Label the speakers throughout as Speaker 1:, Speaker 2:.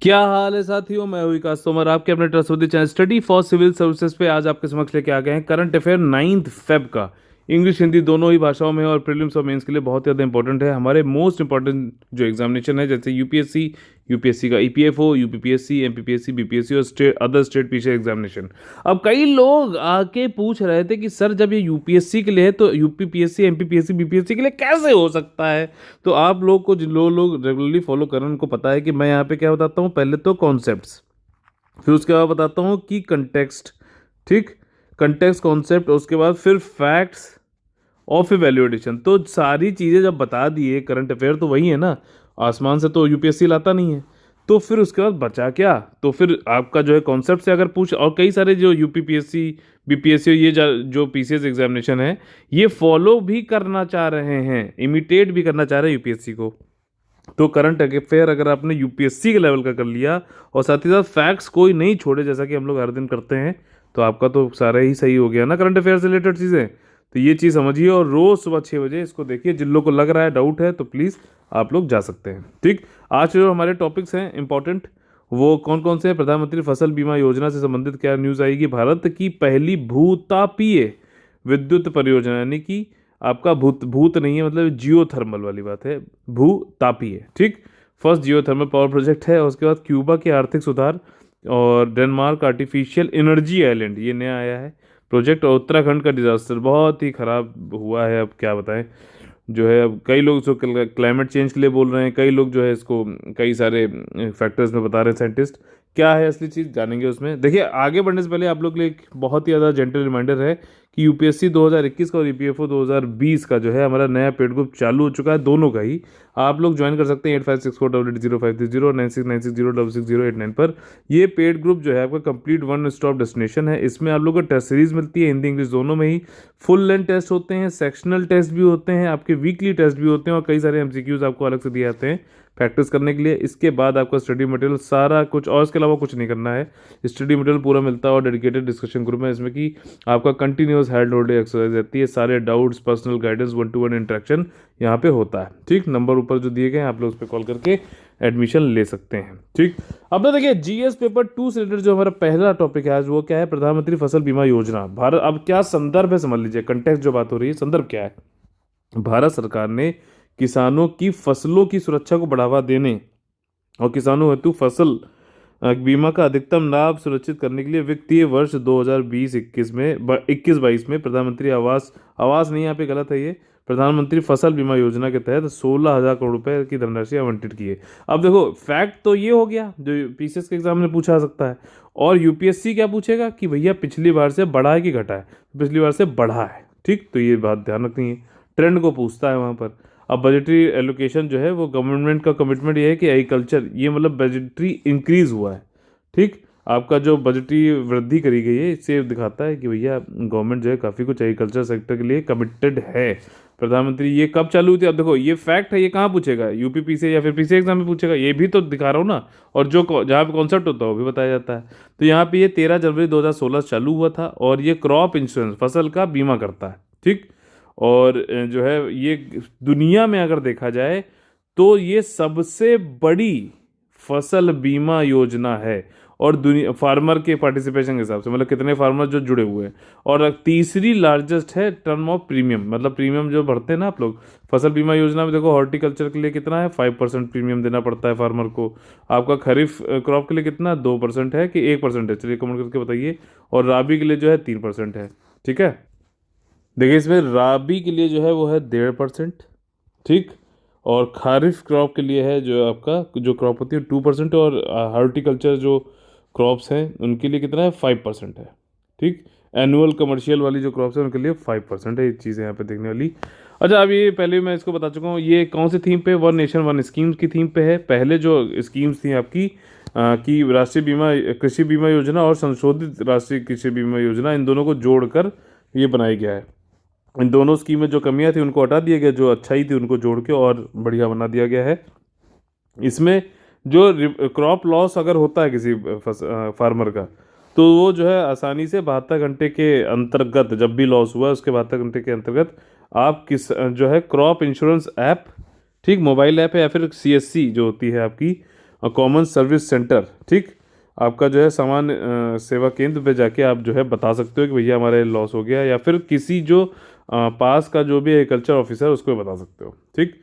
Speaker 1: क्या हाल है साथियों। मैं हुई विकास तोमर, आपके अपने trustworthy channel study for civil services पे आज आपके समक्ष लेके आ गए हैं करंट अफेयर 9 फेब का। इंग्लिश हिंदी दोनों ही भाषाओं में है और प्रीलिम्स और मेंस के लिए बहुत ज़्यादा इंपॉर्टेंट है। हमारे मोस्ट इंपॉर्टेंट जो एग्जामिनेशन है जैसे यूपीएससी का ईपीएफओ, यूपीपीएससी, एमपीपीएससी, बीपीएससी और अदर स्टेट पीछे एग्जामिनेशन। अब कई लोग आके पूछ रहे थे कि सर जब ये यूपीएससी के लिए है तो यूपीपीएससी, एमपीपीएससी, बीपीएससी के लिए कैसे हो सकता है। तो आप लोग को जिन लोग रेगुलरली फॉलो कर रहे हैं उनको पता है कि मैं यहाँ पे क्या बताता हूँ। पहले तो कॉन्सेप्ट्स, फिर उसके बाद बताता हूँ कि कंटेक्स्ट, ठीक, कंटेक्स्ट कॉन्सेप्ट, उसके बाद फिर फैक्ट्स और फिर वैल्यूएडिशन। तो सारी चीज़ें जब बता दिए, करंट अफेयर तो वही है ना, आसमान से तो यूपीएससी लाता नहीं है। तो फिर उसके बाद बचा क्या, तो फिर आपका जो है कॉन्सेप्ट से अगर पूछ, और कई सारे जो यूपीपीएससी, बीपीएससी, ये जो पीसीएस एग्जामिनेशन है ये फॉलो भी करना चाह रहे हैं, इमिटेट भी करना चाह रहे हैं यूपीएससी को। तो करंट अफेयर अगर आपने यूपीएससी के लेवल का कर लिया और साथ ही साथ फैक्ट्स कोई नहीं छोड़े जैसा कि हम लोग हर दिन करते हैं, तो आपका तो सारा ही सही हो गया ना करंट अफेयर से रिलेटेड चीज़ें। तो ये चीज़ समझिए और रोज़ सुबह 6 बजे इसको देखिए। जिन लोग को लग रहा है, डाउट है, तो प्लीज़ आप लोग जा सकते हैं। ठीक, आज जो हमारे टॉपिक्स हैं इंपॉर्टेंट, वो कौन कौन से हैं। प्रधानमंत्री फसल बीमा योजना से संबंधित क्या न्यूज़ आएगी। भारत की पहली भूतापीय विद्युत परियोजना, यानी कि आपका भूत भूत नहीं है, मतलब जियो थर्मल वाली बात है, भू तापी है। ठीक, फर्स्ट जियो थर्मल पावर प्रोजेक्ट है। और उसके बाद क्यूबा के आर्थिक सुधार और डेनमार्क आर्टिफिशियल एनर्जी आइलैंड, ये नया आया है प्रोजेक्ट। और उत्तराखंड का डिजास्टर बहुत ही खराब हुआ है, अब क्या बताएं। जो है अब कई लोग इसको क्लाइमेट चेंज के लिए बोल रहे हैं, कई लोग जो है इसको कई सारे फैक्टर्स में बता रहे हैं साइंटिस्ट। क्या है असली चीज़ जानेंगे उसमें। देखिए, आगे बढ़ने से पहले आप लोग के लिए एक बहुत ही ज़्यादा जेंटल रिमाइंडर है कि यूपीएससी 2021 का और ईपीएफओ 2020 का जो है हमारा नया पेड ग्रुप चालू हो चुका है, दोनों का ही। आप लोग ज्वाइन कर सकते हैं 8564880530 और 9696066089 पर। ये पेड ग्रुप जो है आपका कंप्लीट वन स्टॉप डेस्टिनेशन है। इसमें आप लोग को टेस्ट सीरीज मिलती है, हिंदी इंग्लिश दोनों में ही। फुल लेंथ टेस्ट होते हैं, सेक्शनल टेस्ट भी होते हैं, आपके वीकली टेस्ट भी होते हैं और कई सारे एमसीक्यूज आपको अलग से दिए जाते हैं प्रैक्टिस करने के लिए। इसके बाद आपका स्टडी मटेरियल सारा कुछ, और इसके अलावा कुछ नहीं करना है। स्टडी मटेरियल पूरा मिलता है और डेडिकेटेड डिस्कशन ग्रुप है इसमें कि आपका कंटिन्यूस हैंड होल्डिंग एक्सरसाइज रहती है, सारे doubts, personal guidance, 1-to-1 interaction यहाँ पे होता है। ठीक, नंबर ऊपर जो दिए गए हैं, आप लोग उस पर कॉल करके एडमिशन ले सकते हैं। ठीक, अब ना देखिए जीएस पेपर 2 से रिलेटेड जो हमारा पहला टॉपिक है आज, वो क्या है, प्रधानमंत्री फसल बीमा योजना। भारत, अब क्या संदर्भ है समझ लीजिए, कंटेक्स्ट जो बात हो रही है, संदर्भ क्या है। भारत सरकार ने किसानों की फसलों की सुरक्षा को बढ़ावा देने और किसानों हेतु फसल बीमा का अधिकतम लाभ सुनिश्चित करने के लिए वित्तीय वर्ष 2020-21 में 21-22 में प्रधानमंत्री आवास आवास नहीं, यहाँ पे गलत है, ये प्रधानमंत्री फसल बीमा योजना के तहत 16,000 करोड़ रुपए की धनराशि आवंटित की है। अब देखो, फैक्ट तो ये हो गया जो पीसीएस के एग्जाम में पूछा जा सकता है। और यूपीएससी क्या पूछेगा कि भैया पिछली बार से बढ़ा है कि घटा है। पिछली बार से बढ़ा है। ठीक, तो ये बात ध्यान रखनी है, ट्रेंड को पूछता है वहाँ पर। अब बजटरी एलोकेशन जो है वो गवर्नमेंट का कमिटमेंट ये है कि एग्रीकल्चर, ये मतलब बजटरी इंक्रीज हुआ है। ठीक, आपका जो बजटरी वृद्धि करी गई है, इससे दिखाता है कि भैया गवर्नमेंट जो है काफ़ी कुछ एग्रीकल्चर सेक्टर के लिए कमिटेड है। प्रधानमंत्री ये कब चालू हुई थी, अब देखो ये फैक्ट है, ये कहाँ पूछेगा, यूपी से या फिर पीसी एग्जाम में पूछेगा, ये भी तो दिखा रहा हूँ ना। और जो जहाँ पे कॉन्सेप्ट होता है वो भी बताया जाता है। तो यहाँ पे ये 13 जनवरी 2016 चालू हुआ था और ये क्रॉप इंश्योरेंस, फसल का बीमा करता है। ठीक, और जो है ये दुनिया में अगर देखा जाए तो ये सबसे बड़ी फसल बीमा योजना है। और दुनिया फार्मर के पार्टिसिपेशन के हिसाब से, मतलब कितने फार्मर जो जुड़े हुए हैं। और तीसरी लार्जेस्ट है टर्म ऑफ प्रीमियम, मतलब प्रीमियम जो भरते हैं ना आप लोग फसल बीमा योजना में। देखो हॉर्टिकल्चर के लिए कितना है, 5% प्रीमियम देना पड़ता है फार्मर को। आपका खरीफ क्रॉप के लिए कितना, 2% है कि 1% है, चलिए कमेंट करके बताइए। और राबी के लिए जो है 3% है। ठीक है, देखिए इसमें राबी के लिए जो है वो है 1.5%। ठीक, और खारिफ क्रॉप के लिए है जो आपका जो क्रॉप होती है 2%। और हॉर्टिकल्चर जो क्रॉप्स हैं उनके लिए कितना है, 5% है। ठीक, एनुअल कमर्शियल वाली जो क्रॉप्स हैं उनके लिए 5% है। ये चीज़ें यहाँ पे देखने वाली। अच्छा, अब ये पहले मैं इसको बता चुका हूँ, ये कौन सी थीम पे, वन नेशन वन स्कीम्स की थीम पे है। पहले जो स्कीम्स थी आपकी कि राष्ट्रीय बीमा कृषि बीमा योजना और संशोधित राष्ट्रीय कृषि बीमा योजना, इन दोनों को जोड़कर ये बनाया गया है। इन दोनों स्कीम में जो कमियां थी उनको हटा दिया गया, जो अच्छाई थी उनको जोड़ के और बढ़िया बना दिया गया है। इसमें जो क्रॉप लॉस अगर होता है किसी फार्मर का, तो वो जो है आसानी से 72 घंटे के अंतर्गत, जब भी लॉस हुआ उसके 72 घंटे के अंतर्गत आप किस जो है क्रॉप इंश्योरेंस ऐप, ठीक, मोबाइल ऐप है या फिर सीएससी जो होती है आपकी, कॉमन सर्विस सेंटर, ठीक, आपका जो है सामान्य सेवा केंद्र पे जाके आप जो है बता सकते हो कि भैया हमारे लॉस हो गया, या फिर किसी जो पास का जो भी एग्रीकल्चर ऑफिसर उसको भी बता सकते हो, ठीक।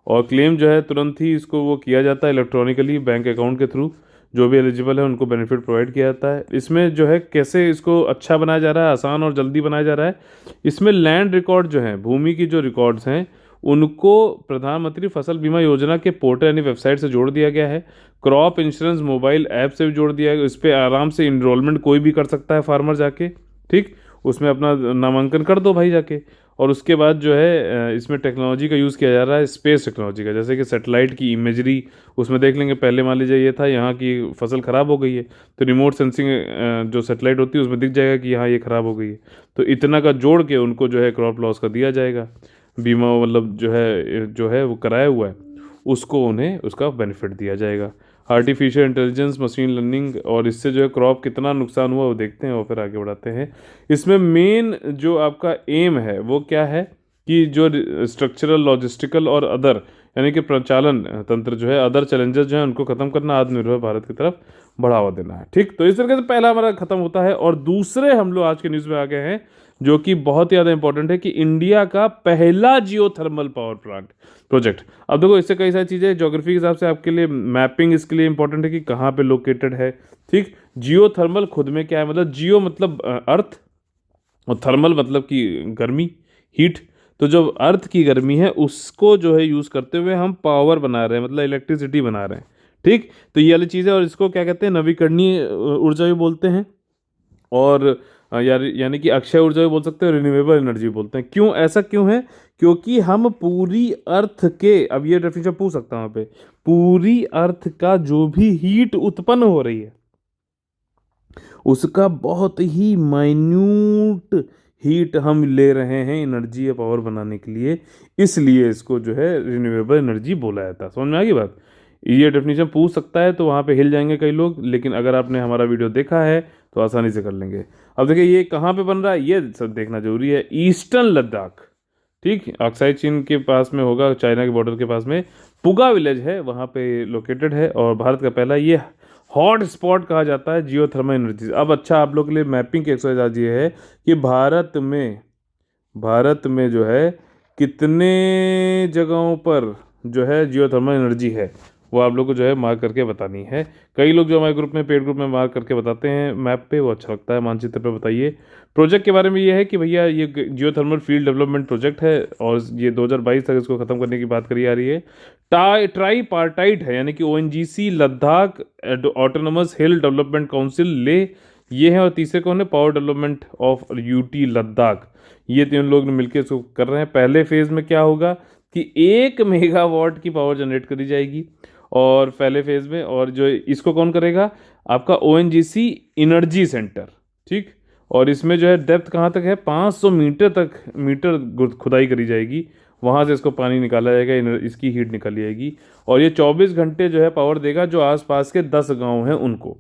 Speaker 1: और क्लेम जो है तुरंत ही इसको वो किया जाता है इलेक्ट्रॉनिकली बैंक अकाउंट के थ्रू। जो भी एलिजिबल है उनको बेनिफिट प्रोवाइड किया जाता है। इसमें जो है कैसे इसको अच्छा बनाया जा रहा है, आसान और जल्दी बनाया जा रहा है। इसमें लैंड रिकॉर्ड जो है, भूमि की जो रिकॉर्ड्स हैं, उनको प्रधानमंत्री फसल बीमा योजना के पोर्टल यानी वेबसाइट से जोड़ दिया गया है। क्रॉप इंश्योरेंस मोबाइल ऐप से भी जोड़ दिया गया। इस पर आराम से इनरोलमेंट कोई भी कर सकता है फार्मर जाके, ठीक। उसमें अपना नामांकन कर दो भाई जाके। और उसके बाद जो है इसमें टेक्नोलॉजी का यूज़ किया जा रहा है, स्पेस टेक्नोलॉजी का, जैसे कि सेटेलाइट की इमेजरी उसमें देख लेंगे। पहले मान लीजिए ये था यहाँ की फसल ख़राब हो गई है, तो रिमोट सेंसिंग जो सेटेलाइट होती है उसमें दिख जाएगा कि यहाँ ये ख़राब हो गई है, तो इतना का जोड़ के उनको जो है क्रॉप लॉस का दिया जाएगा बीमा, मतलब जो है वो कराया हुआ है उसको उन्हें उसका बेनिफिट दिया जाएगा। आर्टिफिशियल इंटेलिजेंस, मशीन लर्निंग, और इससे जो है क्रॉप कितना नुकसान हुआ वो देखते हैं और फिर आगे बढ़ाते हैं। इसमें मेन जो आपका एम है वो क्या है कि जो स्ट्रक्चरल, लॉजिस्टिकल और अदर यानी कि प्रचालन तंत्र जो है, अदर चैलेंजेस जो है उनको खत्म करना, आत्मनिर्भर भारत की तरफ बढ़ावा देना है, ठीक। तो इस तरीके से पहला हमारा खत्म होता है। और दूसरे हम लोग आज के न्यूज़ में आ गए हैं जो कि बहुत ही ज़्यादा इंपॉर्टेंट है कि इंडिया का पहला जियोथर्मल पावर प्लांट प्रोजेक्ट। अब देखो इससे कई सारी चीज़ें ज्योग्राफी के हिसाब से आपके लिए मैपिंग इसके लिए इंपॉर्टेंट है कि कहाँ पे लोकेटेड है, ठीक। जियोथर्मल खुद में क्या है, मतलब जियो मतलब अर्थ, और थर्मल मतलब कि गर्मी, हीट। तो जो अर्थ की गर्मी है उसको जो है यूज़ करते हुए हम पावर बना रहे हैं, मतलब इलेक्ट्रिसिटी बना रहे हैं, ठीक। तो ये वाली चीज़ है, और इसको क्या कहते हैं, नवीकरणीय ऊर्जा भी बोलते हैं। और यानी कि अक्षय ऊर्जा भी बोल सकते हैं, रिन्यूएबल एनर्जी बोलते हैं। क्यों, ऐसा क्यों है? क्योंकि हम पूरी अर्थ के, अब ये डेफिनेशन पूछ सकता हूँ यहाँ पे, पूरी अर्थ का जो भी हीट उत्पन्न हो रही है उसका बहुत ही माइन्यूट हीट हम ले रहे हैं एनर्जी या पावर बनाने के लिए, इसलिए इसको जो है रिन्यूएबल एनर्जी बोला जाता है। समझ में आ गई बात? ये डेफिनेशन पूछ सकता है तो वहाँ पे हिल जाएंगे कई लोग, लेकिन अगर आपने हमारा वीडियो देखा है तो आसानी से कर लेंगे। अब देखिए ये कहाँ पे बन रहा है ये सब देखना जरूरी है। ईस्टर्न लद्दाख, ठीक, अक्साई चीन के पास में होगा, चाइना के बॉर्डर के पास में पुगा विलेज है, वहाँ पे लोकेटेड है। और भारत का पहला ये हॉट स्पॉट कहा जाता है जियोथर्मल एनर्जी। अब अच्छा, आप लोग के लिए मैपिंग की एक्सरसाइज आज ये है कि भारत में जो है कितने जगहों पर जो है जियोथर्मल एनर्जी है वो आप लोग को जो है मार्क करके बतानी है। कई लोग जो हमारे ग्रुप में, पेड ग्रुप में मार्क करके बताते हैं मैप पे, वो अच्छा लगता है। मानचित्र पे बताइए। प्रोजेक्ट के बारे में ये है कि भैया ये जियोथर्मल फील्ड डेवलपमेंट प्रोजेक्ट है और ये 2022 तक इसको ख़त्म करने की बात करी जा रही है। ट्राई पार्टाइट है, यानी कि ओएनजीसी, लद्दाख ऑटोनोमस हिल डेवलपमेंट काउंसिल ले, ये है। और तीसरे कौन है? Power development of UT Ladakh. ये तीन लोग मिलकर इसको कर रहे हैं। पहले फेज में क्या होगा कि 1 मेगावाट की पावर जनरेट करी जाएगी और पहले फेज में, और जो इसको कौन करेगा? आपका ओएनजीसी एनर्जी सेंटर, ठीक। और इसमें जो है डेप्थ कहाँ तक है? 500 मीटर तक खुदाई करी जाएगी, वहाँ से इसको पानी निकाला जाएगा, इसकी हीट निकाली जाएगी। और ये 24 घंटे जो है पावर देगा जो आसपास के 10 गांव हैं उनको।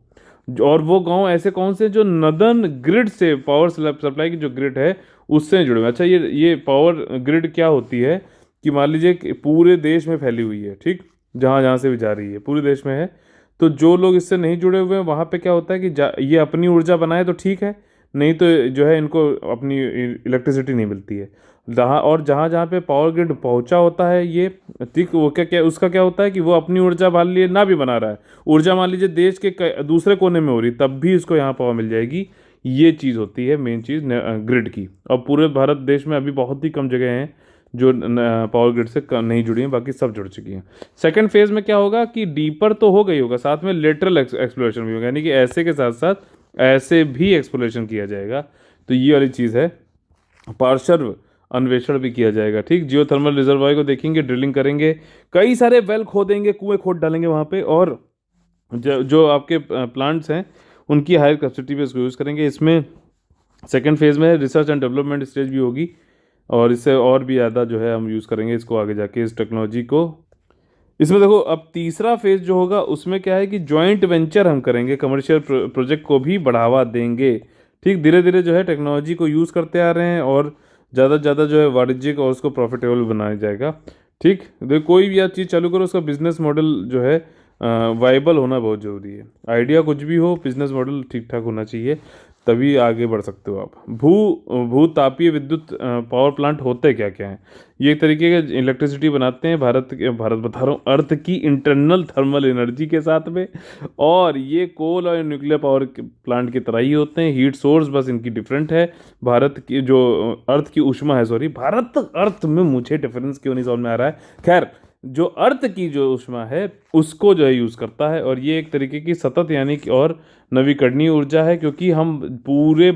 Speaker 1: और वो गांव ऐसे कौन से जो नदर्न ग्रिड से, पावर सप्लाई की जो ग्रिड है उससे जुड़े हुए। अच्छा, ये पावर ग्रिड क्या होती है कि मान लीजिए कि पूरे देश में फैली हुई है, ठीक, जहाँ जहाँ से भी जा रही है पूरे देश में है। तो जो लोग इससे नहीं जुड़े हुए हैं वहाँ पे क्या होता है कि ये अपनी ऊर्जा बनाए तो ठीक है, नहीं तो जो है इनको अपनी इलेक्ट्रिसिटी नहीं मिलती है। जहाँ जहाँ पे पावर ग्रिड पहुँचा होता है ये, ठीक, वो क्या क्या उसका क्या होता है कि वो अपनी ऊर्जा मान लिए ना भी बना रहा है, ऊर्जा मान लीजिए देश के दूसरे कोने में हो रही, तब भी इसको यहाँ पावर मिल जाएगी। ये चीज़ होती है मेन चीज़ ग्रिड की। और पूरे भारत देश में अभी बहुत ही कम जगह हैं जो पावर ग्रिड से नहीं जुड़ी हैं, बाकी सब जुड़ चुकी हैं। सेकंड फेज में क्या होगा कि डीपर तो हो गई होगा, साथ में लेटरल एक्सप्लोरेशन भी होगा, यानी कि ऐसे के साथ साथ ऐसे भी एक्सप्लोरेशन किया जाएगा। तो ये वाली चीज़ है। पार्श्व अन्वेषण भी किया जाएगा, ठीक। जियोथर्मल रिजर्वायर को देखेंगे, ड्रिलिंग करेंगे, कई सारे वेल खोदेंगे, कुएं खोद डालेंगे वहाँ पे। और जो आपके प्लांट्स हैं उनकी हायर कैपेसिटी पे इसको यूज़ करेंगे। इसमें सेकेंड फेज में रिसर्च एंड डेवलपमेंट स्टेज भी होगी, और इससे और भी ज़्यादा जो है हम यूज़ करेंगे इसको आगे जाके, इस टेक्नोलॉजी को। इसमें देखो अब तीसरा फेज जो होगा उसमें क्या है कि जॉइंट वेंचर हम करेंगे, कमर्शियल प्रोजेक्ट को भी बढ़ावा देंगे, ठीक। धीरे धीरे जो है टेक्नोलॉजी को यूज़ करते आ रहे हैं और ज़्यादा से ज़्यादा जो है वाणिज्यिक और उसको प्रॉफिटेबल बनाया जाएगा, ठीक। देखो कोई भी आप चीज़ चालू करो उसका बिजनेस मॉडल जो है वाइबल होना बहुत ज़रूरी है। आइडिया कुछ भी हो, बिजनेस मॉडल ठीक ठाक होना चाहिए, तभी आगे बढ़ सकते हो आप। भूतापीय विद्युत पावर प्लांट होते क्या क्या हैं? ये एक तरीके के इलेक्ट्रिसिटी बनाते हैं, भारत बता रहा हूँ, अर्थ की इंटरनल थर्मल एनर्जी के साथ में। और ये कोल और न्यूक्लियर पावर प्लांट की तरह ही होते हैं, हीट सोर्स बस इनकी डिफरेंट है। भारत की जो अर्थ की ऊष्मा है, सॉरी, भारत अर्थ में मुझे डिफरेंस क्यों नहीं समझ में आ रहा है, खैर, जो अर्थ की जो ऊष्मा है उसको जो है यूज़ करता है। और ये एक तरीके की सतत यानी कि और नवीकरणीय ऊर्जा है, क्योंकि हम पूरे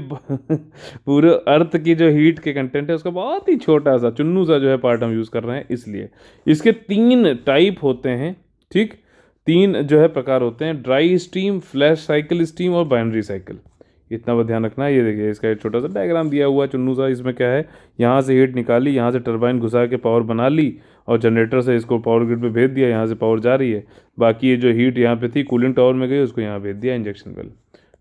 Speaker 1: अर्थ की जो हीट के कंटेंट है उसका बहुत ही छोटा सा चुन्नू सा जो है पार्ट हम यूज़ कर रहे हैं। इसलिए इसके 3 टाइप होते हैं, ठीक, 3 जो है प्रकार होते हैं, dry steam, flash cycle steam और बाइनरी साइकिल। इतना बस ध्यान रखना है। ये देखिए इसका एक छोटा सा डायग्राम दिया हुआ है चुन्नू सा। इसमें क्या है, यहाँ से हीट निकाली, यहाँ से टरबाइन घुसा के पावर बना ली और जनरेटर से इसको पावर ग्रिड पे भेज दिया, यहाँ से पावर जा रही है। बाकी ये जो हीट यहाँ पे थी कूलिंग टावर में गई, उसको यहाँ भेज दिया इंजेक्शन वेल।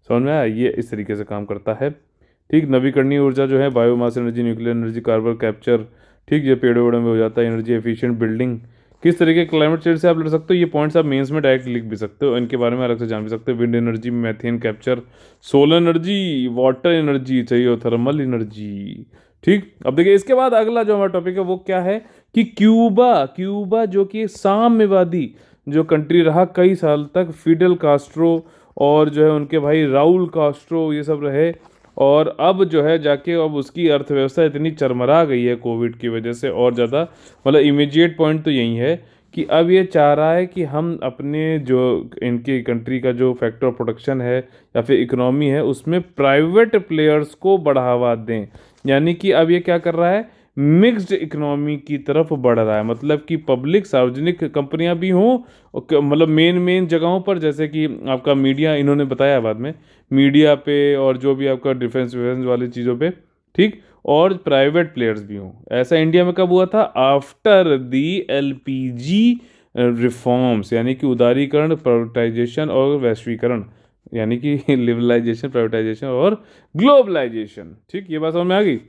Speaker 1: समझ में आया? ये इस तरीके से काम करता है। ठीक, नवीकरणीय ऊर्जा जो है biomass energy, nuclear energy, carbon capture, ठीक, ये पेड़ों वेड़ों में हो जाता है। एनर्जी एफिशिएंट बिल्डिंग, किस तरीके क्लाइमेट चेंज से आप लड़ सकते हो, ये पॉइंट्स आप मेंस में डायरेक्ट लिख भी सकते हो, इनके बारे में अलग से जान भी सकते हो। Wind energy, methane capture, solar energy, water energy चाहिए और थर्मल एनर्जी। ठीक, अब देखिए इसके बाद अगला जो हमारा टॉपिक है वो क्या है कि क्यूबा। क्यूबा जो कि साम्यवादी जो कंट्री रहा कई साल तक, फिडेल कास्ट्रो और जो है उनके भाई राउल कास्ट्रो ये सब रहे। और अब जो है जाके अब उसकी अर्थव्यवस्था इतनी चरमरा गई है कोविड की वजह से, और ज़्यादा मतलब इमीडिएट पॉइंट तो यही है कि अब ये चाह रहा है कि हम अपने जो इनकी कंट्री का जो फैक्टर ऑफ प्रोडक्शन है या फिर इकोनॉमी है उसमें प्राइवेट प्लेयर्स को बढ़ावा दें। यानी कि अब ये क्या कर रहा है, मिक्स्ड इकोनॉमी की तरफ बढ़ रहा है। मतलब कि पब्लिक सार्वजनिक कंपनियां भी हों, मतलब मेन मेन जगहों पर, जैसे कि आपका मीडिया, इन्होंने बताया बाद में, मीडिया पे और जो भी आपका डिफेंस विफेंस वाली चीज़ों पे, ठीक, और प्राइवेट प्लेयर्स भी हों। ऐसा इंडिया में कब हुआ था? आफ्टर दी एलपीजी रिफॉर्म्स, यानी कि उदारीकरण, प्राइवेटाइजेशन और वैश्वीकरण, यानी कि लिबरलाइजेशन, प्राइवेटाइजेशन और ग्लोबलाइजेशन। ठीक, ये बात समझ में आ गई।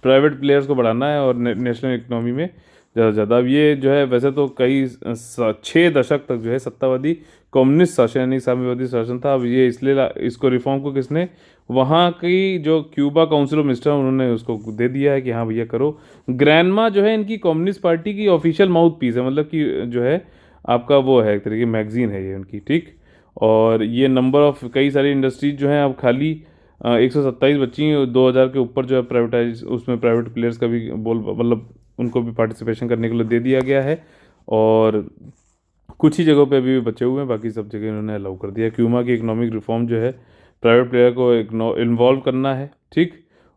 Speaker 1: प्राइवेट प्लेयर्स को बढ़ाना है और नेशनल इकोनॉमी में ज़्यादा से ज़्यादा। अब ये जो है वैसे तो कई 6 दशक तक जो है सत्तावादी कम्युनिस्ट शासन यानी साम्यवादी शासन था। अब ये इसलिए इसको रिफॉर्म को किसने, वहाँ की जो क्यूबा काउंसिल ऑफ मिनिस्टर उन्होंने उसको दे दिया है कि हाँ भैया करो। ग्रैंडमा जो है इनकी कम्युनिस्ट पार्टी की ऑफिशियल माउथ पीस है, मतलब कि जो है आपका वो है एक तरीके की मैगजीन है ये उनकी। ठीक, और ये नंबर ऑफ कई सारी इंडस्ट्रीज जो हैं अब खाली 127 बच्ची हैं, 2000 के ऊपर जो है प्राइवेटाइज, उसमें प्राइवेट प्लेयर्स का भी बोल, मतलब उनको भी पार्टिसिपेशन करने के लिए दे दिया गया है। और कुछ ही जगहों पे अभी भी बचे हुए हैं, बाकी सब जगह इन्होंने अलाउ कर दिया। क्यूबा की इकोनॉमिक रिफॉर्म जो है प्राइवेट प्लेयर को इन्वॉल्व करना है। ठीक,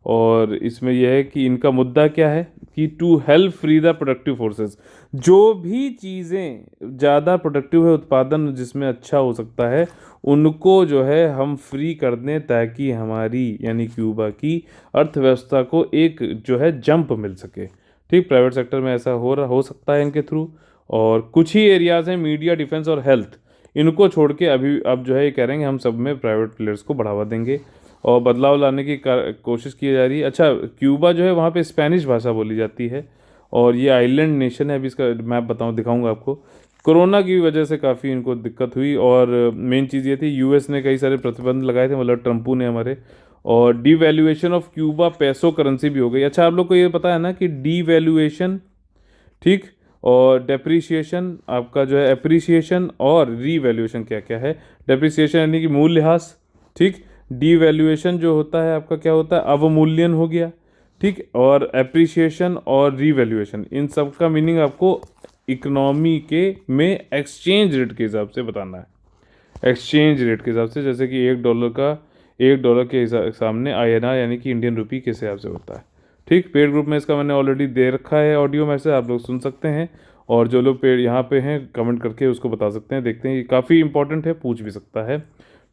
Speaker 1: और इसमें यह है कि इनका मुद्दा क्या है कि to help free the productive forces, जो भी चीज़ें ज़्यादा प्रोडक्टिव है, उत्पादन जिसमें अच्छा हो सकता है, उनको जो है हम फ्री कर दें, ताकि हमारी यानी क्यूबा की अर्थव्यवस्था को एक जो है जंप मिल सके। ठीक, प्राइवेट सेक्टर में ऐसा हो सकता है इनके थ्रू। और कुछ ही एरियाज़ हैं, मीडिया, डिफेंस और हेल्थ, इनको छोड़ के अभी अब जो है ये कह रहे हैं कि हम सब में प्राइवेट प्लेयर्स को बढ़ावा देंगे और बदलाव लाने की कोशिश की जा रही है। अच्छा, क्यूबा जो है वहाँ पे स्पेनिश भाषा बोली जाती है और ये आइलैंड नेशन है। अभी इसका मैप दिखाऊंगा आपको। कोरोना की वजह से काफ़ी इनको दिक्कत हुई और मेन चीज़ ये थी, यूएस ने कई सारे प्रतिबंध लगाए थे, मतलब ट्रम्पू ने हमारे, और devaluation of Cuba peso currency भी हो गई। अच्छा, आप लोग को ये पता है ना कि डीवैल्यूएशन, ठीक, और डेप्रीशिएशन आपका जो है एप्रिसिएशन, और रीवैल्यूएशन क्या क्या है। डेप्रीसिएशन यानी कि मूल्यह्रास, ठीक, डीवैल्यूएशन जो होता है आपका क्या होता है, अवमूल्यन हो गया। ठीक, और एप्रिसिएशन और रीवैल्यूएशन, इन सब का मीनिंग आपको इकोनॉमी के में एक्सचेंज रेट के हिसाब से बताना है। एक्सचेंज रेट के हिसाब से, जैसे कि $1 के सामने INR यानी कि इंडियन रुपी के हिसाब से होता है। ठीक, पेड ग्रुप में इसका मैंने ऑलरेडी दे रखा है ऑडियो मैसेज, आप लोग सुन सकते हैं। और जो लोग पेड यहाँ पे हैं कमेंट करके उसको बता सकते हैं, देखते हैं, ये काफ़ी इंपॉर्टेंट है, पूछ भी सकता है।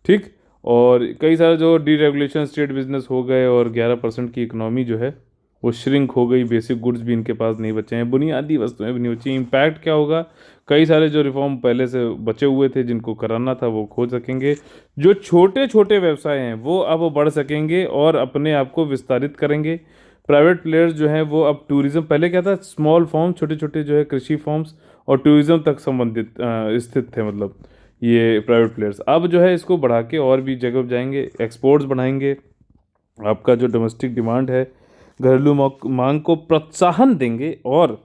Speaker 1: ठीक, और कई सारे जो डीरेगुलेशन, स्टेट बिजनेस हो गए और 11% की इकोनॉमी जो है वो श्रिंक हो गई। बेसिक गुड्स भी इनके पास नहीं बचे हैं, बुनियादी वस्तुएं भी नहीं बची। इम्पैक्ट क्या होगा, कई सारे जो रिफॉर्म पहले से बचे हुए थे जिनको कराना था वो खो सकेंगे। जो छोटे छोटे व्यवसाय हैं वो अब बढ़ सकेंगे और अपने आप को विस्तारित करेंगे। प्राइवेट प्लेयर्स जो हैं वो अब टूरिज्म, पहले क्या था, स्मॉल फॉर्म, छोटे छोटे जो है कृषि फॉर्म्स और टूरिज्म तक संबंधित स्थित थे, मतलब ये प्राइवेट प्लेयर्स। अब जो है इसको बढ़ा के और भी जगह जाएंगे, एक्सपोर्ट्स बढ़ाएंगे, आपका जो डोमेस्टिक डिमांड है, घरेलू मांग को प्रोत्साहन देंगे और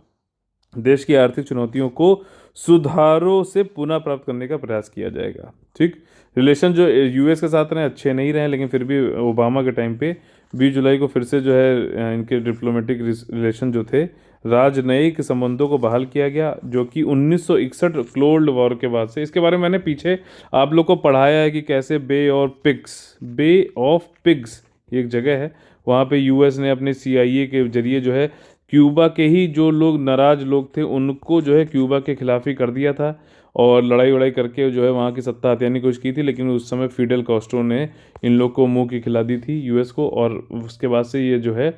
Speaker 1: देश की आर्थिक चुनौतियों को सुधारों से पुनः प्राप्त करने का प्रयास किया जाएगा। ठीक, रिलेशन जो यूएस के साथ रहे अच्छे नहीं रहे, लेकिन फिर भी ओबामा के टाइम पे 20 जुलाई को फिर से जो है इनके डिप्लोमेटिक रिलेशन जो थे, राजनयिक संबंधों को बहाल किया गया, जो कि 1961 कोल्ड वॉर के बाद से। इसके बारे में मैंने पीछे आप लोग को पढ़ाया है कि कैसे बे ऑफ पिग्स एक जगह है, वहाँ पे यूएस ने अपने सीआईए के जरिए जो है क्यूबा के ही जो लोग नाराज लोग थे उनको जो है क्यूबा के खिलाफ ही कर दिया था, और लड़ाई वड़ाई करके जो है वहाँ की सत्ता हथियाने की कोशिश की थी, लेकिन उस समय फिडेल कास्ट्रो ने इन लोग को मुंह की खिला दी थी यूएस को। और उसके बाद से ये जो है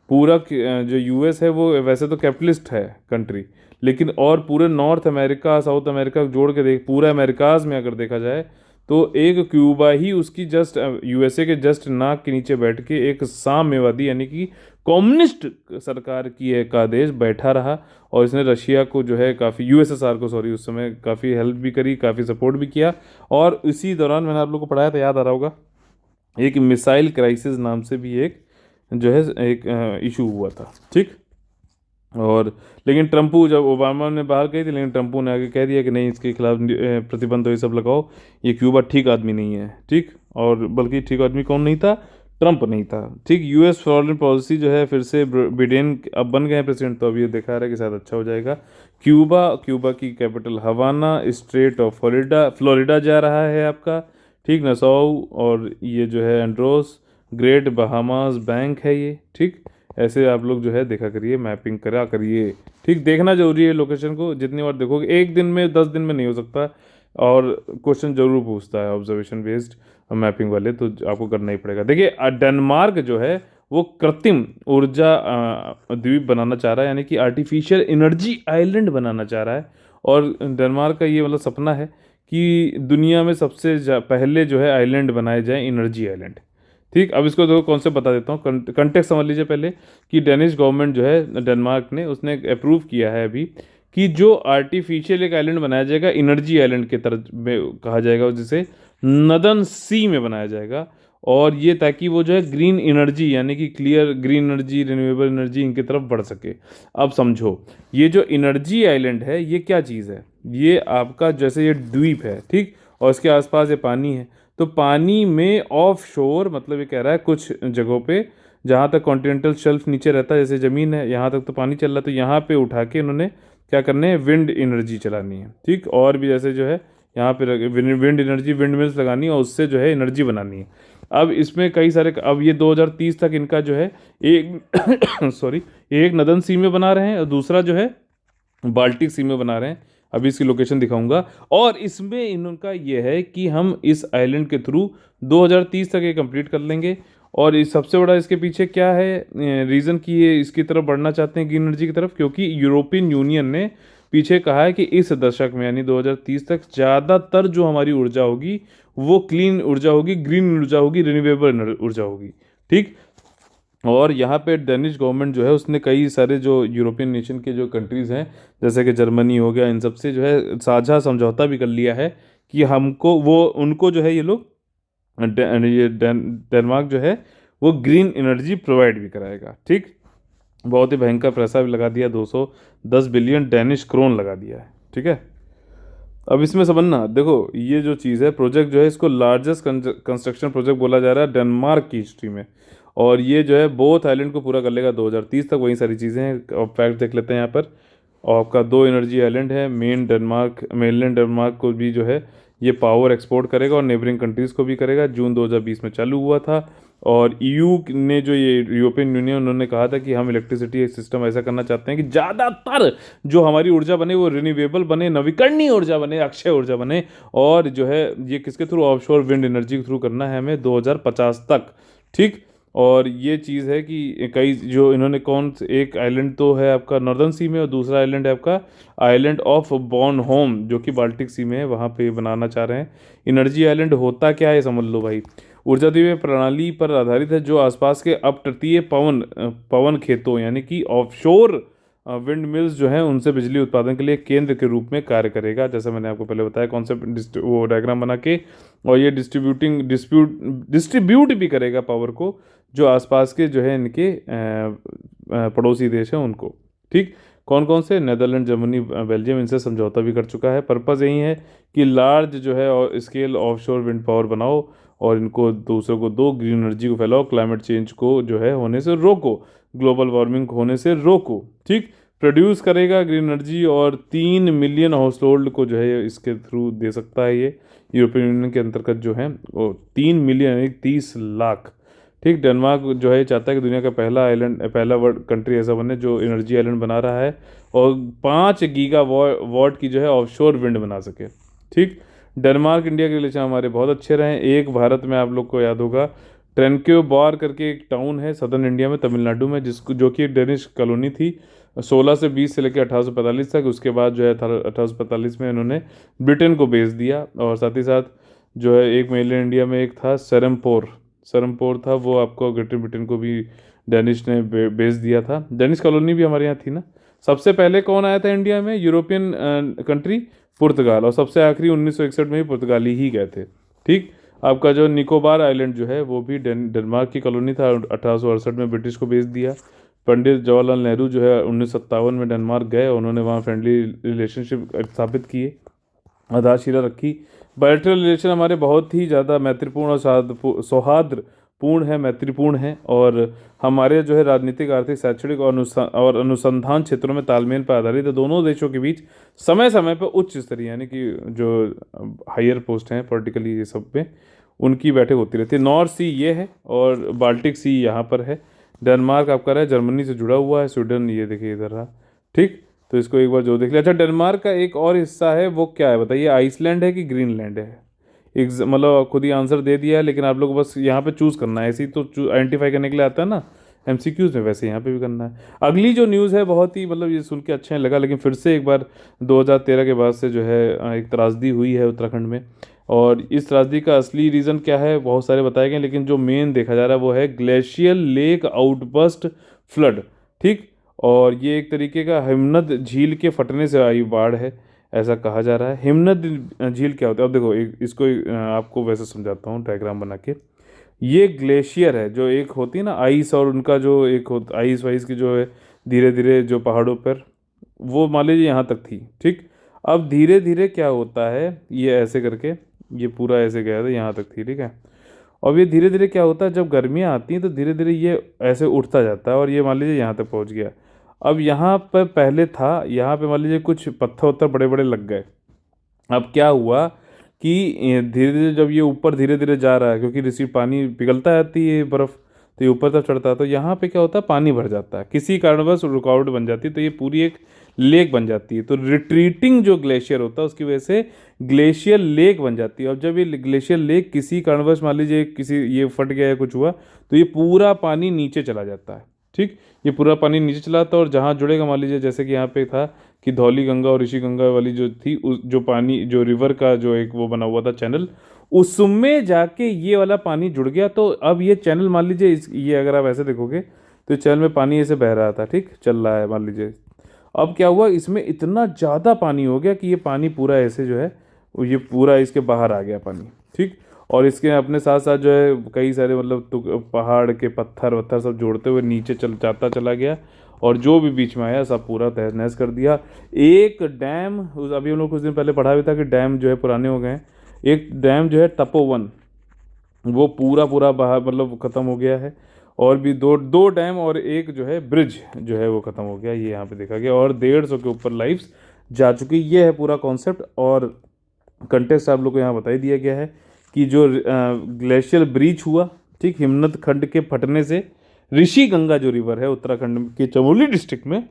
Speaker 1: पूरा जो यूएस है वो वैसे तो कैपिटलिस्ट है कंट्री, लेकिन और पूरे नॉर्थ अमेरिका साउथ अमेरिका जोड़ के देख, पूरा अमेरिकाज में अगर देखा जाए तो एक क्यूबा ही उसकी जस्ट यूएसए के जस्ट नाक के नीचे बैठ के एक साम्यवादी यानी कि कम्युनिस्ट सरकार की एक आदेश बैठा रहा, और इसने रशिया को जो है काफ़ी, यूएसएसआर को सॉरी, उस समय काफ़ी हेल्प भी करी, काफ़ी सपोर्ट भी किया। और इसी दौरान मैंने आप लोग को पढ़ाया था, याद आ रहा होगा, एक मिसाइल क्राइसिस नाम से भी एक जो है एक इशू हुआ था। ठीक, और लेकिन ट्रम्पू जब ओबामा ने बाहर कही थी, लेकिन ट्रम्पू ने आगे कह दिया कि नहीं, इसके खिलाफ प्रतिबंध तो ये सब लगाओ, ये क्यूबा ठीक आदमी नहीं है। ठीक, और बल्कि ठीक आदमी कौन नहीं था, ट्रम्प नहीं था। ठीक, यूएस फॉरेन पॉलिसी जो है फिर से बिडेन अब बन गए हैं प्रेसिडेंट, तो अब ये दिखा रहा है कि शायद अच्छा हो जाएगा। क्यूबा की कैपिटल हवाना, स्टेट ऑफ फ्लोरिडा जा रहा है आपका। ठीक, नसाउ, और ये जो है एंड्रोस, ग्रेट बहामास बैंक है ये। ठीक, ऐसे आप लोग जो है देखा करिए, मैपिंग करा करिए। ठीक, देखना जरूरी है लोकेशन को, जितनी बार देखोगे, एक दिन में 10 दिन में नहीं हो सकता, और क्वेश्चन जरूर पूछता है ऑब्जर्वेशन बेस्ड मैपिंग वाले, तो आपको करना ही पड़ेगा। देखिए डेनमार्क जो है वो कृत्रिम ऊर्जा द्वीप बनाना चाह रहा है, यानी कि आर्टिफिशियल एनर्जी आइलैंड बनाना चाह रहा है। और डेनमार्क का ये मतलब सपना है कि दुनिया में सबसे पहले जो है आइलैंड बनाए जाए, एनर्जी आइलैंड। ठीक, अब इसको देखो कौन से बता देता हूँ, कंटेक्स्ट समझ लीजिए पहले कि डेनिश गवर्नमेंट जो है डेनमार्क ने, उसने अप्रूव किया है अभी कि जो आर्टिफिशियल एक आइलैंड बनाया जाएगा एनर्जी आइलैंड के तरह में कहा जाएगा, जिसे नदन सी में बनाया जाएगा। और ये ताकि वो जो है ग्रीन एनर्जी यानी कि clear green energy, renewable energy इनकी तरफ बढ़ सके। अब समझो, ये जो एनर्जी आइलैंड है ये क्या चीज़ है, ये आपका जैसे ये द्वीप है, ठीक, और इसके आसपास ये पानी है, तो पानी में ऑफ शोर, मतलब ये कह रहा है कुछ जगहों पे जहाँ तक कॉन्टिनेंटल शेल्फ नीचे रहता है, जैसे ज़मीन है यहाँ तक तो पानी चल रहा है, तो यहाँ पे उठा के इन्होंने क्या करने हैं, विंड एनर्जी चलानी है। ठीक, और भी जैसे जो है यहाँ पे विंड एनर्जी, विंड मिल्स लगानी है और उससे जो है एनर्जी बनानी है। अब इसमें कई सारे, अब ये 2030 तक इनका जो है एक सॉरी, एक नदन सी में बना रहे हैं और दूसरा जो है बाल्टिक सी में बना रहे हैं। अभी इसकी लोकेशन दिखाऊंगा। और इसमें इनका ये है कि हम इस आइलैंड के थ्रू 2030 तक ये कंप्लीट कर लेंगे। और इस सबसे बड़ा इसके पीछे क्या है रीज़न कि ये इसकी तरफ बढ़ना चाहते हैं, ग्रीन एनर्जी की तरफ, क्योंकि यूरोपियन यूनियन ने पीछे कहा है कि इस दशक में यानी 2030 तक ज़्यादातर जो हमारी ऊर्जा होगी वो क्लीन ऊर्जा होगी, ग्रीन ऊर्जा होगी, रिन्यूएबल ऊर्जा होगी। ठीक, और यहाँ पे डेनिश गवर्नमेंट जो है उसने कई सारे जो यूरोपियन नेशन के जो कंट्रीज़ हैं जैसे कि जर्मनी हो गया, इन सब से जो है साझा समझौता भी कर लिया है कि हमको वो उनको जो है ये लोग ये डेनमार्क जो है वो ग्रीन एनर्जी प्रोवाइड भी कराएगा। ठीक, बहुत ही भयंकर पैसा भी लगा दिया, 210 बिलियन डेनिश क्रोन लगा दिया है। ठीक है, अब इसमें समझना, देखो ये जो चीज़ है प्रोजेक्ट जो है इसको लार्जेस्ट कंस्ट्रक्शन प्रोजेक्ट बोला जा रहा है डेनमार्क की हिस्ट्री में, और ये जो है बोथ आइलैंड को पूरा कर लेगा 2030 तक। वही सारी चीज़ें हैं, अब फैक्ट देख लेते हैं यहाँ पर। और आपका 2 एनर्जी आइलैंड है, मेनलैंड डेनमार्क को भी जो है ये पावर एक्सपोर्ट करेगा और नेबरिंग कंट्रीज़ को भी करेगा। जून 2020 में चालू हुआ था। और ईयू ने जो ये यूरोपियन यूनियन, उन्होंने कहा था कि हम इलेक्ट्रिसिटी सिस्टम ऐसा करना चाहते हैं कि ज़्यादातर जो हमारी ऊर्जा बने वो रिन्यूएबल बने, नवीकरणीय ऊर्जा बने, अक्षय ऊर्जा बने। और जो है ये किसके थ्रू, ऑफशोर विंड एनर्जी के थ्रू करना है हमें 2050 तक। ठीक, और ये चीज़ है कि कई जो इन्होंने एक आइलैंड तो है आपका नॉर्दर्न सी में और दूसरा आइलैंड है आपका आइलैंड ऑफ बॉर्नहोम जो कि बाल्टिक सी में है, वहाँ पे बनाना चाह रहे हैं। एनर्जी आइलैंड होता क्या है समझ लो भाई, ऊर्जाद्वीय प्रणाली पर आधारित है जो आसपास के अपतटीय पवन खेतों यानी कि ऑफशोर विंड मिल्स जो हैं उनसे बिजली उत्पादन के लिए केंद्र के रूप में कार्य करेगा, जैसा मैंने आपको पहले बताया कॉन्सेप्ट वो डायग्राम बना के। और ये डिस्ट्रीब्यूट भी करेगा पावर को जो आसपास के जो है इनके पड़ोसी देश हैं उनको। ठीक, कौन कौन से? नेदरलैंड, जर्मनी, बेल्जियम, इनसे समझौता भी कर चुका है। पर्पज़ यही है कि लार्ज जो है स्केल ऑफशोर विंड पावर बनाओ और इनको दूसरों को दो, ग्रीन एनर्जी को फैलाओ, क्लाइमेट चेंज को जो है होने से रोको, ग्लोबल वार्मिंग होने से रोको। ठीक, प्रोड्यूस करेगा ग्रीन एनर्जी और 3 मिलियन हाउस होल्ड को जो है इसके थ्रू दे सकता है ये यूरोपियन यूनियन के अंतर्गत जो है वो 3 मिलियन यानी 30 लाख। ठीक, डेनमार्क जो है चाहता है कि दुनिया का पहला वर्ल्ड कंट्री ऐसा बने जो एनर्जी आइलैंड बना रहा है और 5 गीगा वॉट की जो है ऑफशोर विंड बना सके। ठीक, डेनमार्क इंडिया के रिलेशन हमारे बहुत अच्छे रहे। एक भारत में आप लोग को याद होगा ट्रेनक्योबार करके एक टाउन है सदर्न इंडिया में, तमिलनाडु में, जिसको जो कि एक डेनिश कॉलोनी थी 1620 से लेकर 1845 तक। उसके बाद जो है 1845 में इन्होंने ब्रिटेन को बेच दिया। और साथ ही साथ जो है एक मेनलैंड इंडिया में एक था सरमपोर था, वो आपको ग्रेटर ब्रिटेन को भी डेनिश ने बेच दिया था। डेनिश कॉलोनी भी हमारे यहाँ थी ना। सबसे पहले कौन आया था इंडिया में यूरोपियन कंट्री? पुर्तगाल। और सबसे आखिरी 1961 में ही पुर्तगाली ही गए थे। ठीक, आपका जो निकोबार आइलैंड जो है वो भी डेनमार्क की कॉलोनी था, 1868 में ब्रिटिश को बेच दिया। पंडित जवाहरलाल नेहरू जो है 1957 में डेनमार्क गए, उन्होंने वहाँ फ्रेंडली रिलेशनशिप स्थापित किए, आधारशिला रखी। बायलैटरल रिलेशन हमारे बहुत ही ज़्यादा मैत्रीपूर्ण और सौहार्दपूर्ण है, मैत्रीपूर्ण है। और हमारे जो है राजनीतिक, आर्थिक, शैक्षणिक और अनुसंधान क्षेत्रों में तालमेल पर आधारित है। दोनों देशों के बीच समय समय पर उच्च स्तरीय यानी कि जो हायर पोस्ट हैं पॉलिटिकली ये सब पे उनकी बैठक होती रहती है। नॉर्थ सी ये है और बाल्टिक सी यहाँ पर है। डेनमार्क आपका रहा है जर्मनी से जुड़ा हुआ है, स्वीडन ये देखिए इधर रहा। ठीक, तो इसको एक बार जो देख लिया। अच्छा, डेनमार्क का एक और हिस्सा है वो क्या है बताइए? आइसलैंड है कि ग्रीनलैंड है? मतलब खुद ही आंसर दे दिया है, लेकिन आप लोग को बस यहाँ पे चूज़ करना है। ऐसे ही तो आइडेंटिफाई करने के लिए आता है ना एमसीक्यूज में, वैसे यहाँ पे भी करना है। अगली जो न्यूज़ है बहुत ही मतलब ये सुन के अच्छा नहीं लगा, लेकिन फिर से एक बार 2013 के बाद से जो है एक त्रासदी हुई है उत्तराखंड में। और इस त्रासदी का असली रीज़न क्या है बहुत सारे बताए गए, लेकिन जो मेन देखा जा रहा है वो है ग्लेशियल लेक आउटबर्स्ट फ्लड। ठीक, और ये एक तरीके का हिमनद झील के फटने से आई बाढ़ है, ऐसा कहा जा रहा है। हिमनद झील क्या होता है? अब देखो इसको आपको वैसे समझाता हूँ डायग्राम बना के। ये ग्लेशियर है जो एक होती है ना आइस, और उनका जो एक होता आइस वाइस की जो है धीरे धीरे जो पहाड़ों पर, वो मान लीजिए यहाँ तक थी। ठीक, अब धीरे धीरे क्या होता है, ये ऐसे करके ये पूरा ऐसे गया था यहाँ तक थी। ठीक है, और ये धीरे धीरे क्या होता है जब गर्मियाँ आती हैं तो धीरे धीरे ये ऐसे उठता जाता है और ये मान लीजिए यहाँ तक पहुँच गया। अब यहाँ पर पहले था, यहाँ पे मान लीजिए कुछ पत्थर उत्थर बड़े बड़े लग गए। अब क्या हुआ कि धीरे धीरे जब ये ऊपर धीरे धीरे जा रहा है, क्योंकि ऋषि पानी पिघलता जाती है बर्फ़, तो ये ऊपर तक चढ़ता है, तो यहाँ पे क्या होता है पानी भर जाता है, किसी कारणवश रुकावट बन जाती है, तो ये पूरी एक लेक बन जाती है। तो रिट्रीटिंग जो ग्लेशियर होता है उसकी वजह से ग्लेशियर लेक बन जाती है। और जब ये ग्लेशियर लेक किसी कारणवश मान लीजिए किसी ये फट गया या कुछ हुआ तो ये पूरा पानी नीचे चला जाता है। ठीक, ये पूरा पानी नीचे चला जाता है और जहाँ जुड़ेगा मान लीजिए जैसे कि यहाँ पे था कि धौली गंगा और ऋषि गंगा वाली जो थी उस जो पानी जो रिवर का जो एक वो बना हुआ था चैनल, उसमें जाके ये वाला पानी जुड़ गया। तो अब ये चैनल मान लीजिए ये अगर आप ऐसे देखोगे तो चैनल में पानी ऐसे बह रहा था। ठीक, चल रहा है मान लीजिए। अब क्या हुआ, इसमें इतना ज़्यादा पानी हो गया कि ये पानी पूरा ऐसे जो है ये पूरा इसके बाहर आ गया पानी। ठीक, और इसके अपने साथ साथ जो है कई सारे मतलब पहाड़ के पत्थर वत्थर सब जोड़ते हुए नीचे जाता चला गया और जो भी बीच में आया सब पूरा तहस नहस कर दिया। एक डैम, अभी हम लोग कुछ दिन पहले पढ़ा भी था कि डैम जो है पुराने हो गए हैं। एक डैम जो है तपोवन, वो पूरा पूरा बाहर मतलब ख़त्म हो गया है। और भी दो डैम और एक जो है ब्रिज जो है वो ख़त्म हो गया, ये यहाँ पे देखा गया। और 150 के ऊपर लाइफ्स जा चुकी। ये है पूरा कॉन्सेप्ट और कंटेक्स्ट आप लोग को यहाँ बता ही दिया गया है कि जो ग्लेशियर ब्रीच हुआ, ठीक, हिमनद खंड के फटने से ऋषि गंगा जो रिवर है उत्तराखंड के चमोली डिस्ट्रिक्ट में,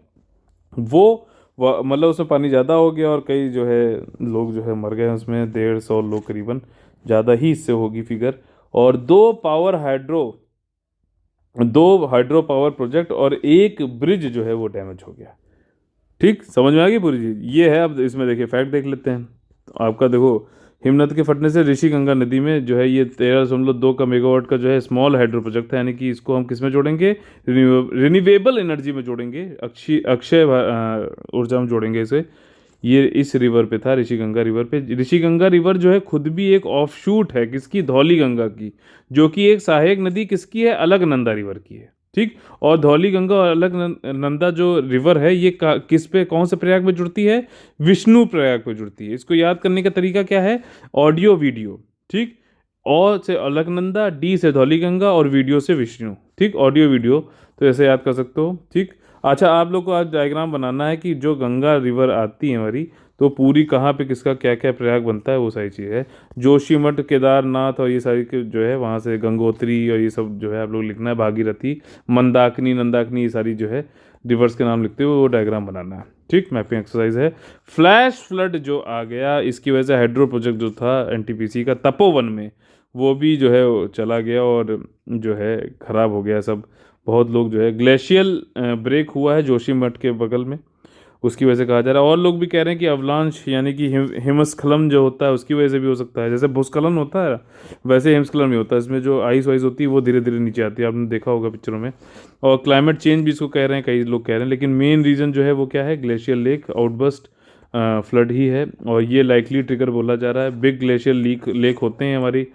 Speaker 1: वो मतलब उसमें पानी ज़्यादा हो गया और कई जो है लोग जो है मर गए उसमें, 150 लोग करीबन, ज़्यादा ही इससे होगी फिगर। और दो हाइड्रो पावर प्रोजेक्ट और एक ब्रिज जो है वो डैमेज हो गया। ठीक, समझ में आ गई पूरी चीज़? ये है। अब इसमें देखिए फैक्ट देख लेते हैं। तो आपका देखो हिमनद के फटने से ऋषिगंगा नदी में जो है ये 13.2 का मेगावाट का जो है स्मॉल हाइड्रो प्रोजेक्ट है, यानी कि इसको हम किस में जोड़ेंगे, रिन्यूएबल एनर्जी में जोड़ेंगे, अक्षय अक्षय ऊर्जा में जोड़ेंगे इसे। ये इस रिवर पे था, ऋषिगंगा रिवर पे। ऋषिगंगा रिवर जो है खुद भी एक ऑफशूट है किसकी, धौली गंगा की, जो कि एक सहायक नदी किसकी है, अलकनंदा रिवर की है। ठीक। और धौली गंगा और अलकनंदा जो रिवर है ये किस पे, कौन से प्रयाग में जुड़ती है, विष्णु प्रयाग पे जुड़ती है। इसको याद करने का तरीका क्या है, ऑडियो वीडियो। ठीक। और से अलकनंदा, डी से धौली गंगा और वीडियो से विष्णु। ठीक, ऑडियो वीडियो, तो ऐसे याद कर सकते हो। ठीक। अच्छा, आप लोग को आज डायग्राम बनाना है कि जो गंगा रिवर आती है हमारी, तो पूरी कहाँ पे किसका क्या क्या प्रयाग बनता है, वो सारी चीज़ है। जोशीमठ, केदारनाथ और ये सारी जो है वहाँ से गंगोत्री और ये सब जो है आप लोग लिखना है, भागीरथी, मंदाकिनी, नंदाकिनी, ये सारी जो है रिवर्स के नाम लिखते हुए वो डायग्राम बनाना है। ठीक, मैपिंग एक्सरसाइज है। फ्लैश फ्लड जो आ गया, इसकी वजह से हाइड्रो प्रोजेक्ट जो था एनटीपीसी का तपोवन में, वो भी जो है वो चला गया और जो है खराब हो गया सब। बहुत लोग जो है, ग्लेशियल ब्रेक हुआ है जोशीमठ के बगल में, उसकी वजह से कहा जा रहा है। और लोग भी कह रहे हैं कि अवलांच यानी कि हिमस्खलन जो होता है उसकी वजह से भी हो सकता है। जैसे भूस्खलन होता है वैसे हिमस्खलन भी होता है, इसमें जो आइस वाइस होती है वो धीरे धीरे नीचे आती है, आपने देखा होगा पिक्चरों में। और क्लाइमेट चेंज भी इसको कह रहे हैं, कई लोग कह रहे हैं, लेकिन मेन रीज़न जो है वो क्या है, ग्लेशियल लेक आउटबर्स्ट फ्लड ही है। और ये लाइकली ट्रिगर बोला जा रहा है। बिग ग्लेशियल लेक होते हैं हमारी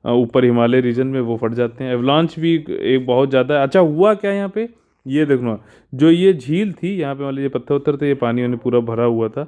Speaker 1: ऊपर हिमालय रीजन में, वो फट जाते हैं। एवलांच भी एक बहुत ज़्यादा है। अच्छा, हुआ क्या यहाँ पे, ये देखना, जो ये झील थी यहाँ पे, मान लीजिए पत्थर उत्थर थे, ये पानी वानी पूरा भरा हुआ था।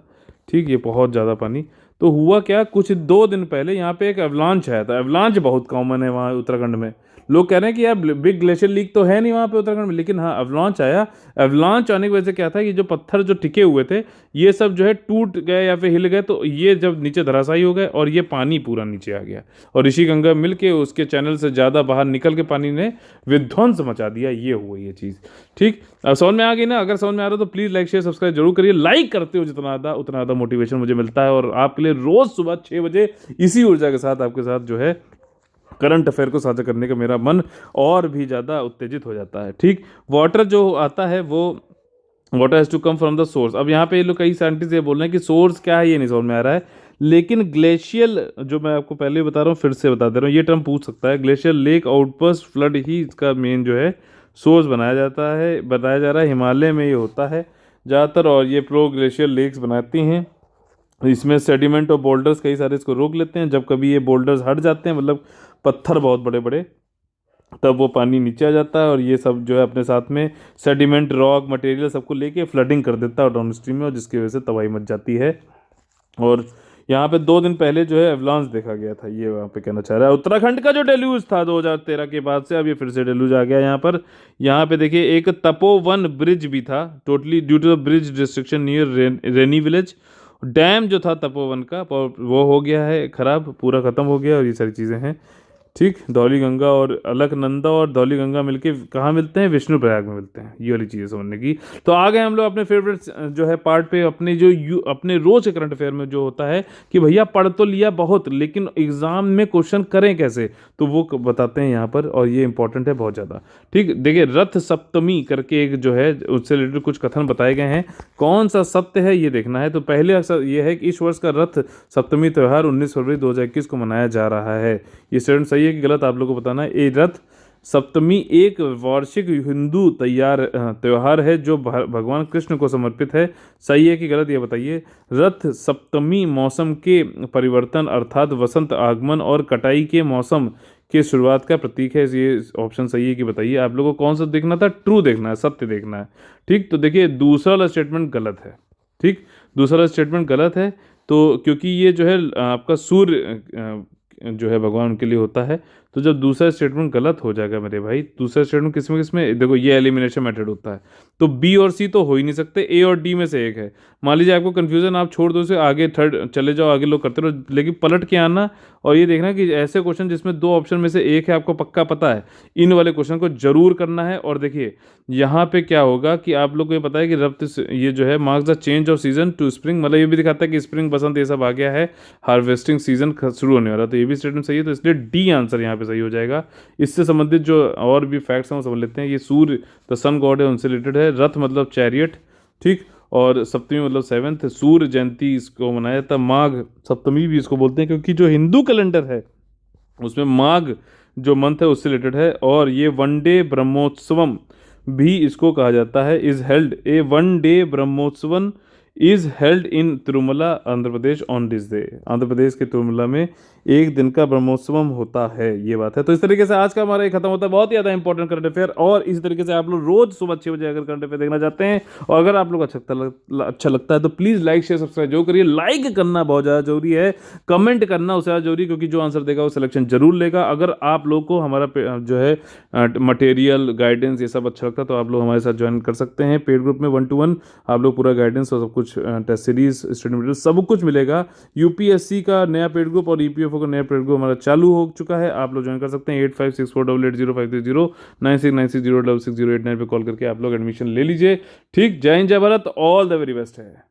Speaker 1: ठीक, ये बहुत ज़्यादा पानी। तो हुआ क्या, कुछ 2 दिन पहले यहाँ पे एक एवलांच आया था। एवलांच बहुत कॉमन है वहाँ उत्तराखंड में। लोग कह रहे हैं कि यार बिग ग्लेशियर लीक तो है नहीं वहाँ पे उत्तराखंड में, लेकिन हाँ एवलांच आया। एवलांच आने की वजह से क्या था कि जो पत्थर जो टिके हुए थे ये सब जो है टूट गए या फिर हिल गए, तो ये जब नीचे धराशायी हो गए और ये पानी पूरा नीचे आ गया और ऋषिगंगा मिल के उसके चैनल से ज़्यादा बाहर निकल के पानी ने विध्वंस मचा दिया। ये हुआ ये चीज़। ठीक, अब समझ में आ गई ना? अगर समझ में आ रहा हो तो प्लीज़ लाइक शेयर सब्सक्राइब जरूर करिए। लाइक करते हो जितना ज़्यादा उतना ज़्यादा मोटिवेशन मुझे मिलता है, और आपके लिए रोज़ सुबह 6 बजे इसी ऊर्जा के साथ आपके साथ जो है करंट अफेयर को साझा करने का मेरा मन और भी ज़्यादा उत्तेजित हो जाता है। ठीक, वाटर जो आता है वो water has to come from the source. अब यहाँ पे ये लोग कई साइंटिस्ट ये बोल रहे हैं कि सोर्स क्या है ये नहीं समझ में आ रहा है, लेकिन ग्लेशियल, जो मैं आपको पहले ही बता रहा हूँ फिर से बता दे रहा हूँ, ये टर्म पूछ सकता है। ग्लेशियल लेक आउटबर्स्ट फ्लड ही इसका मेन जो है सोर्स बनाया जाता है, बताया जा रहा है। हिमालय में ये होता है ज़्यादातर, और ये प्रो ग्लेशियल लेक्स बनाती हैं। इसमें सेडिमेंट और बोल्डर्स कई सारे इसको रोक लेते हैं। जब कभी ये बोल्डर्स हट जाते हैं, मतलब पत्थर बहुत बड़े बड़े, तब वो पानी नीचे आ जाता है और ये सब जो है अपने साथ में सेडिमेंट, रॉक, मटेरियल सबको लेके फ्लडिंग कर देता है डाउन स्ट्रीम में, और जिसकी वजह से तबाही मच जाती है। और यहाँ पे 2 दिन पहले जो है एवलांस देखा गया था, ये वहाँ पे कहना चाह रहा है। उत्तराखंड का जो डेल्यूज था 2013 के बाद से, अब ये फिर से डेल्यूज आ गया यहाँ पर। यहाँ पे देखिए एक तपोवन ब्रिज भी था, totally due to the bridge destruction near Raini village. Dam जो था तपोवन का वो हो गया है खराब, पूरा ख़त्म हो गया, और ये सारी चीज़ें हैं। ठीक, धौली गंगा और अलकनंदा और धौली गंगा मिलके कहाँ मिलते हैं, विष्णु प्रयाग में मिलते हैं। ये वाली चीज़ें समझने की। तो आ गए हम लोग अपने फेवरेट जो है पार्ट पे, अपने जो अपने रोज के करंट अफेयर में जो होता है कि भैया पढ़ तो लिया बहुत, लेकिन एग्जाम में क्वेश्चन करें कैसे, तो वो बताते हैं यहाँ पर, और ये इंपॉर्टेंट है बहुत ज़्यादा। ठीक, देखिए रथ सप्तमी करके एक जो है उससे रिलेटेड कुछ कथन बताए गए हैं, कौन सा सत्य है ये देखना है। तो पहले अक्सर ये है कि इस वर्ष का रथ सप्तमी त्यौहार 19 फरवरी 2021 को मनाया जा रहा है। ये स्टूडेंट सही है कि गलत, आप लोगों को बताना है। ये रथ सप्तमी एक वार्षिक हिंदू त्योहार है जो भगवान कृष्ण को समर्पित है। सही है कि गलत, ये बताइए। रथ सप्तमी मौसम के परिवर्तन अर्थात वसंत आगमन और कटाई के मौसम के शुरुआत का प्रतीक है। ये ऑप्शन सही है कि बताइए। आप लोगों को कौन सा देखना था, ट्रू देखना है, सत्य देखना है। ठीक, तो देखिए दूसरा वाला स्टेटमेंट गलत है। ठीक, दूसरा वाला स्टेटमेंट गलत है, तो क्योंकि ये जो है आपका सूर्य जो है भगवान उनके लिए होता है। तो जब दूसरा स्टेटमेंट गलत हो जाएगा मेरे भाई, दूसरा स्टेटमेंट किसमें देखो, ये एलिमिनेशन मेथड होता है, तो बी और सी तो हो ही नहीं सकते, ए और डी में से एक है। मान लीजिए आपको कंफ्यूजन, आप छोड़ दो उसे, आगे थर्ड चले जाओ, आगे लोग करते रहो, लेकिन पलट के आना और ये देखना कि ऐसे क्वेश्चन जिसमें 2 ऑप्शन में से एक है आपको पक्का पता है, इन वाले क्वेश्चन को जरूर करना है। और देखिए यहाँ पे क्या होगा कि आप लोग को ये पता है कि रब्त ये जो है marks the change off season two spring, मतलब ये भी दिखाता है कि स्प्रिंग बसंत ये सब आ गया है, हार्वेस्टिंग सीजन शुरू होने वाला, तो ये भी स्टेटमेंट सही है। तो इसलिए डी आंसर यहाँ पे सही हो जाएगा। इससे संबंधित जो और भी फैक्ट्स हैं वो समझ लेते हैं। ये सूर्य द सन गॉड है, उनसे रिलेटेड है। रथ मतलब चैरियट। ठीक, और सप्तमी मतलब सेवन्थ, सूर्य जयंती इसको मनाया जाता है, माघ सप्तमी भी इसको बोलते हैं, क्योंकि जो हिंदू कैलेंडर है उसमें माघ जो मंथ है उससे रिलेटेड है। और ये वन डे ब्रह्मोत्सवम भी इसको कहा जाता है, is held a one day Brahmotsavam is held in Tirumala Andhra Pradesh on this day. Andhra Pradesh के तिरुमला में एक दिन का ब्रह्मोत्सवम होता है, ये बात है। तो इस तरीके से आज का हमारा ये खत्म होता है, बहुत ही ज़्यादा इंपॉर्टेंट करंट अफेयर। और इसी तरीके से आप लोग रोज सुबह 6 बजे अगर करंट अफेयर देखना चाहते हैं और अगर आप लोग अच्छा लगता है तो प्लीज़ लाइक शेयर सब्सक्राइब जो करिए। लाइक करना बहुत ज़्यादा जरूरी है, कमेंट करना उससे ज़्यादा जरूरी, क्योंकि जो आंसर देगा वो सिलेक्शन जरूर लेगा। अगर आप लोग को हमारा जो है मटेरियल गाइडेंस ये सब अच्छा लगता है तो आप लोग हमारे साथ ज्वाइन कर सकते हैं पेड ग्रुप में 1-to-1। आप लोग पूरा गाइडेंस और सब कुछ टेस्ट सीरीज स्टडी मटेरियल सब कुछ मिलेगा। यूपीएससी का नया पेड ग्रुप और ईपीएफओ का नया पेड ग्रुप हमारा चालू हो चुका है, आप लोग ज्वाइन कर सकते हैं। 8564880530 9696066089 पे कॉल करके आप लोग एडमिशन ले लीजिए। ठीक, जय हिंद जय Bharat, all the very best है।